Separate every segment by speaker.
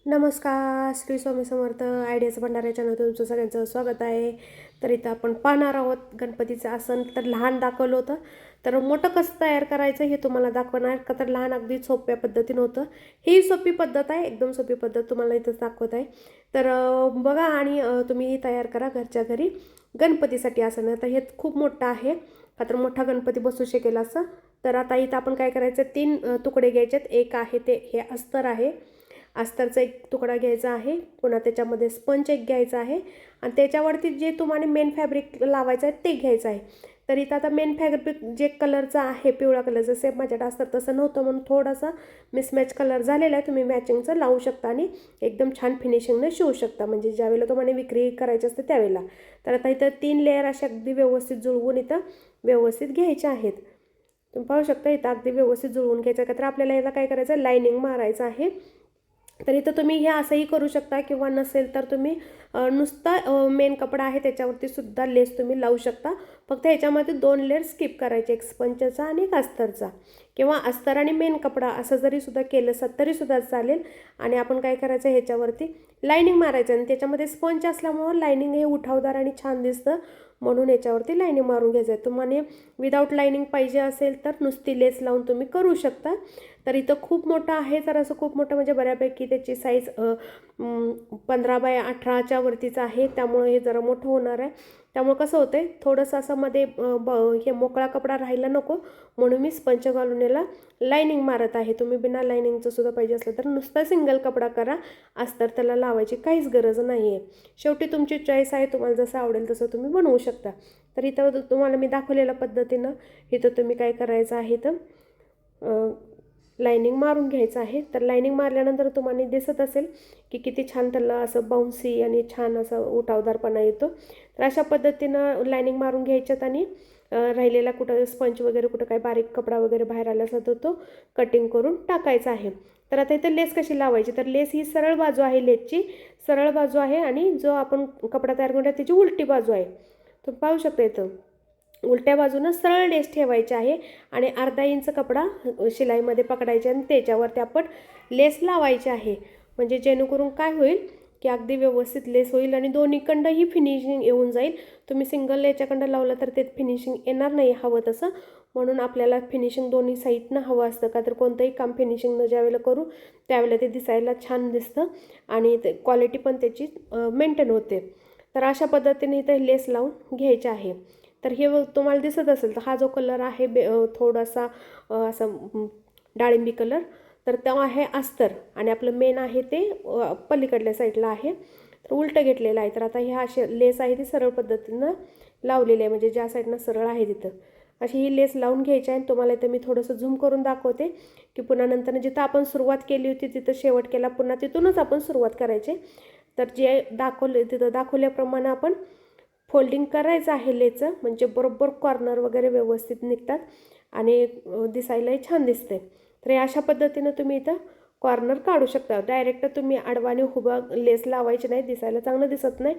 Speaker 1: नमस्कार, श्री स्वामी समर्थ. आयडियाचं भंडारा चॅनलवर तुमचं सगळ्यांचं स्वागत आहे. तर इथं आपण पाहणार आहोत गणपतीचं आसन. तर लहान दाखवलं होतं, तर मोठं कसं तयार करायचं हे तुम्हाला दाखवणार का. तर लहान अगदी सोप्या पद्धतीनं होतं. ही सोपी पद्धत आहे, एकदम सोपी पद्धत तुम्हाला इथंच दाखवत आहे. तर बघा आणि तुम्ही तयार करा घरच्या घरी गणपतीसाठी आसन. आता हे खूप मोठं आहे का, तर मोठा गणपती बसू शकेल असं. तर आता इथं आपण काय करायचं, 3 तुकडे घ्यायचे. एक आहे ते हे अस्तर आहे, अस्तरचा एक तुकडा घ्यायचा आहे. पुन्हा त्याच्यामध्ये स्पंज एक घ्यायचा आहे आणि त्याच्यावरती जे तुम्हाला मेन फॅब्रिक लावायचं आहे ते घ्यायचं आहे. तर इथं आता मेन फॅब्रिक जे कलरचा आहे, पिवळा कलरचं, सेम माझ्याकडे असतं तसं नव्हतं म्हणून थोडासा मिसमॅच कलर झालेला आहे. तुम्ही मॅचिंगचं लावू शकता आणि एकदम छान फिनिशिंगने शिवू शकता, म्हणजे ज्यावेळेला तुम्हाला विक्री करायची असते त्यावेळेला. तर आता इथं 3 लेअर असे अगदी व्यवस्थित जुळवून इथं व्यवस्थित घ्यायचे आहेत. तुम्ही पाहू शकता इथं अगदी व्यवस्थित जुळवून घ्यायचं आहे. तर आपल्याला याला काय करायचं, लायनिंग मारायचं आहे. तर इथं तुम्ही हे असंही करू शकता किंवा नसेल तर तुम्ही नुसता मेन कपडा आहे त्याच्यावरती सुद्धा लेस तुम्ही लावू शकता. फक्त ह्याच्यामध्ये 2 लेअर स्किप करायचे, एक स्पंचचा आणि एक अस्तरचा, किंवा अस्तर आणि मेन कपडा असं जरी सुद्धा केलं तरी सुद्धा चालेल. आणि आपण काय करायचं, ह्याच्यावरती लायनिंग मारायचं आणि त्याच्यामध्ये स्पंच असल्यामुळं लायनिंग हे उठावदार आणि छान दिसतं, म्हणून याच्यावरती लायनिंग मारून घ्यायचं आहे. तुम्हाला विदाऊट लायनिंग पाहिजे असेल तर नुसती लेस लावून तुम्ही करू शकता. तर इथं खूप मोठं आहे, तर असं खूप मोठं म्हणजे बऱ्यापैकी त्याची साईज 15x18च्या वरतीच आहे, त्यामुळे हे जरा मोठं होणार आहे. त्यामुळे कसं होतं आहे, थोडंसं असं मध्ये हे मोकळा कपडा राहायला नको, म्हणून मी स्पंच घालून याला लायनिंग मारत आहे. तुम्ही बिना लायनिंगचं सुद्धा पाहिजे असलं तर नुसता सिंगल कपडा करा, अस्तर त्याला लावायची काहीच गरज नाही आहे. शेवटी तुमची चॉईस आहे, तुम्हाला जसं आवडेल तसं तुम्ही बनवू शकता. तर इथं तुम्हाला मी दाखवलेल्या पद्धतीनं इथं तुम्ही काय करायचं आहे, तर लायनिंग मारून घ्यायचं आहे. तर लायनिंग मारल्यानंतर तुम्हाला दिसत असेल की किती छान त्याला असं बाउन्सी आणि छान असं उठावदारपणा येतो. तर अशा पद्धतीनं लायनिंग मारून घ्यायच्यात आणि राहिलेला कुठं स्पंज वगैरे कुठं काय बारीक कपडा वगैरे बाहेर आला असं तो कटिंग करून टाकायचा आहे. तर आता इथं लेस कशी लावायची, तर लेस ही सरळ बाजू आहे, लेसची सरळ बाजू आहे आणि जो आपण कपडा तयार करून त्याची उलटी बाजू आहे. तुम्ही पाहू शकता इथं उलट्या बाजूनं सरळ लेस ठेवायची आहे आणि अर्धा इंच कपडा शिलाईमध्ये पकडायचे आणि त्याच्यावरती आपण लेस लावायची आहे. म्हणजे जेणेकरून काय होईल की अगदी व्यवस्थित लेस होईल आणि दोन्हीकडंही फिनिशिंग येऊन जाईल. तुम्ही सिंगल याच्याकडं लावलं तर ते फिनिशिंग येणार नाही हवं तसं, म्हणून आपल्याला फिनिशिंग दोन्ही साईडनं हवं असतं. का तर कोणतंही काम फिनिशिंगनं ज्यावेळेला करू त्यावेळेला ते दिसायला छान दिसतं आणि ते क्वालिटी पण त्याची मेंटेन होते. तर अशा पद्धतीने इथं लेस लावून घ्यायचे आहे. तर हे तुम्हाला दिसत असेल तर हा जो कलर आहे थोडासा असं डाळिंबी कलर, तर तो आहे अस्तर आणि आपलं मेन आहे ते पलीकडल्या साईडला आहे, तर उलटं घेतलेलं आहे. तर आता ह्या अशी लेस आहे ती सरळ पद्धतीनं लावलेली आहे, म्हणजे ज्या साईडनं सरळ आहे तिथं अशी ही लेस लावून घ्यायची आहे. तुम्हाला इथं मी थोडंसं झूम करून दाखवते की पुन्हा नंतर जिथं आपण सुरुवात केली होती तिथं शेवट केला, पुन्हा तिथूनच आपण सुरुवात करायची. तर जे दाखवले तिथं दाखवल्याप्रमाणे आपण फोल्डिंग करायचं आहे लेचं, म्हणजे बरोबर कॉर्नर वगैरे व्यवस्थित निघतात आणि दिसायलाही छान दिसते. तर अशा पद्धतीनं तुम्ही इथं कॉर्नर काढू शकता. डायरेक्ट तुम्ही आडवाने उभा लेस लावायची नाही, दिसायला चांगलं दिसत नाही,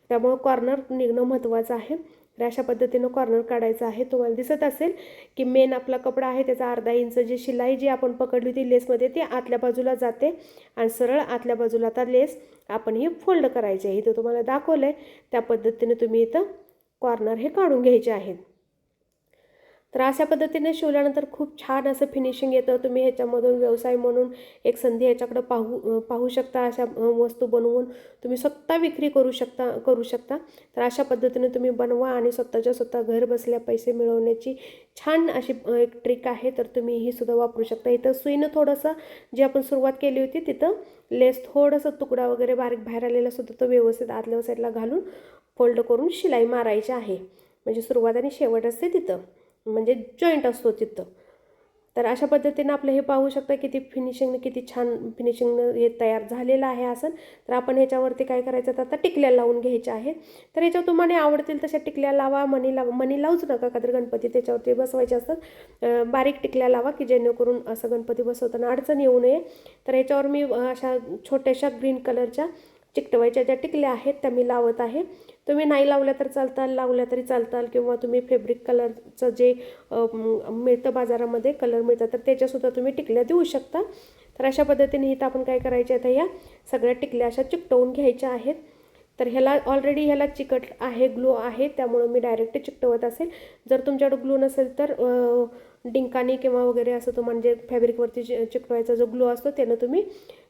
Speaker 1: त्यामुळं कॉर्नर निघणं महत्त्वाचं आहे. तर अशा पद्धतीनं कॉर्नर काढायचं आहे. तुम्हाला दिसत असेल की मेन आपला कपडा आहे त्याचा अर्धा इंच जी शिलाई जी आपण पकडली होती लेसमध्ये ती आतल्या बाजूला जाते आणि सरळ आतल्या बाजूला आता लेस आपण ही फोल्ड करायची आहे. इथं तुम्हाला दाखवलं आहे त्या पद्धतीने तुम्ही इथं कॉर्नर हे काढून घ्यायचे आहेत. तर अशा पद्धतीने शिवल्यानंतर खूप छान असं फिनिशिंग येतं. तुम्ही ह्याच्यामधून व्यवसाय म्हणून एक संधी ह्याच्याकडं पाहू शकता. अशा वस्तू बनवून तुम्ही स्वतः विक्री करू शकता. तर अशा पद्धतीने तुम्ही बनवा आणि स्वतःच्या स्वतः घर बसल्या पैसे मिळवण्याची छान अशी एक ट्रिक आहे, तर तुम्ही ही सुद्धा वापरू शकता. इथं सुईनं थोडंसं जी आपण सुरुवात केली होती तिथं लेस थोडंसं तुकडा वगैरे बारीक बाहेर आलेला सुद्धा तो व्यवस्थित आतल्या साईडला घालून फोल्ड करून शिलाई मारायची आहे. म्हणजे सुरुवात आणि शेवट असते तिथं, म्हणजे जॉईंट असतो तिथं. तर अशा पद्धतीनं आपलं हे पाहू शकता किती किती छान फिनिशिंगनं हे तयार झालेलं आहे आसन. तर आपण ह्याच्यावरती काय करायचं, तर आता टिकल्या लावून घ्यायच्या आहेत. तर ह्याच्यावर तुम्हाला आवडतील तशा टिकल्या लावा. मणी लावूच नका, का तर गणपती त्याच्यावरती बसवायचे असतात. बारीक टिकल्या लावा की जेणेकरून असं गणपती बसवताना अडचण येऊ नये. तर ह्याच्यावर मी अशा छोट्याशा ग्रीन कलरच्या चिकटवायच्या ज्या टिकल्या आहेत त्या मी लावत आहे. तुम्ही नाही लावल्या तर चालताल, लावल्या तरी चालताल, किंवा तुम्ही फॅब्रिक कलरचं जे मिळतं बाजारामध्ये कलर मिळतात तर त्याच्यासुद्धा तुम्ही टिकल्या देऊ शकता. तर अशा पद्धतीने इथं आपण काय करायचे आता या सगळ्या टिकल्या अशा चिकटवून घ्यायच्या आहेत. तर ह्याला ऑलरेडी ह्याला चिकट आहे, ग्लू आहे, त्यामुळं मी डायरेक्ट चिकटवत असेल. जर तुमच्याकडे ग्लू नसेल तर डिंकाने किंवा वगैरे असं तो म्हणजे फॅब्रिकवरती चिकटवायचा जो ग्लू असतो त्यानं तुम्ही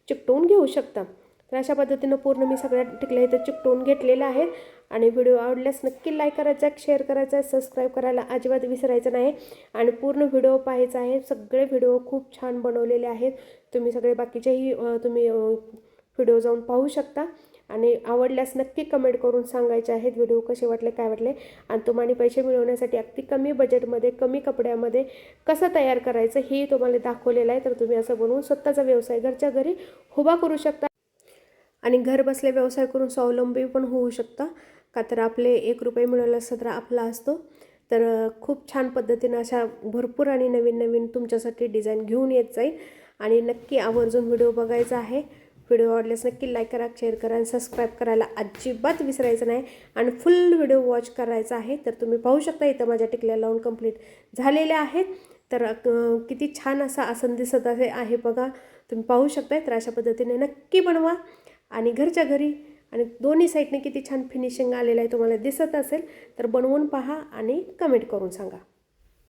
Speaker 1: चिकटवून घेऊ शकता. तर अशा पद्धतीनं पूर्ण मी सगळ्या टिकल्या इथं चिकटवून घेतलेल्या आहेत. आणि व्हिडिओ आवडल्यास नक्की लाईक करायचा आहे, शेअर करायचा आहे, सबस्क्राईब करायला अजिबात विसरायचं नाही. आणि पूर्ण व्हिडिओ पाहायचा आहे. सगळे व्हिडिओ खूप छान बनवलेले आहेत. तुम्ही सगळे बाकीचेही तुम्ही व्हिडिओ जाऊन पाहू शकता. आणि आवडल्यास नक्की कमेंट करून सांगायचे आहेत व्हिडिओ कसे वाटले, काय वाटले. आणि तुम्हाला पैसे मिळवण्यासाठी अगदी कमी बजेटमध्ये कमी कपड्यामध्ये कसं तयार करायचं हे तुम्हाला दाखवलेलं आहे. तर तुम्ही असं बनवून स्वतःचा व्यवसाय घरच्या घरी उभा करू शकता आणि घर बसल्या व्यवसाय करून स्वावलंबी पण होऊ शकता. का तर आपले 1 रुपये मिळवला सदरा आपला असतो. तर खूप छान पद्धतीनं अशा भरपूर आणि नवीन नवीन तुमच्यासाठी डिझाईन घेऊन येत जाईल. आणि नक्की आवर्जून व्हिडिओ बघायचा आहे. व्हिडिओ आवडल्यास नक्की लाईक करा, शेअर करा आणि सबस्क्राईब करायला अजिबात विसरायचं नाही. आणि फुल व्हिडिओ वॉच करायचा आहे. तर तुम्ही पाहू शकता इथं माझ्या टिकल्या लावून कंप्लीट झालेल्या आहेत. तर किती छान असा आसन दिसत आहे बघा, तुम्ही पाहू शकताय. तर अशा पद्धतीने नक्की बनवा आणि घरच्या घरी. आणि दोन्ही साईडने किती छान फिनिशिंग आलेलं आहे तुम्हाला दिसत असेल तर बनवून पहा आणि कमेंट करून सांगा.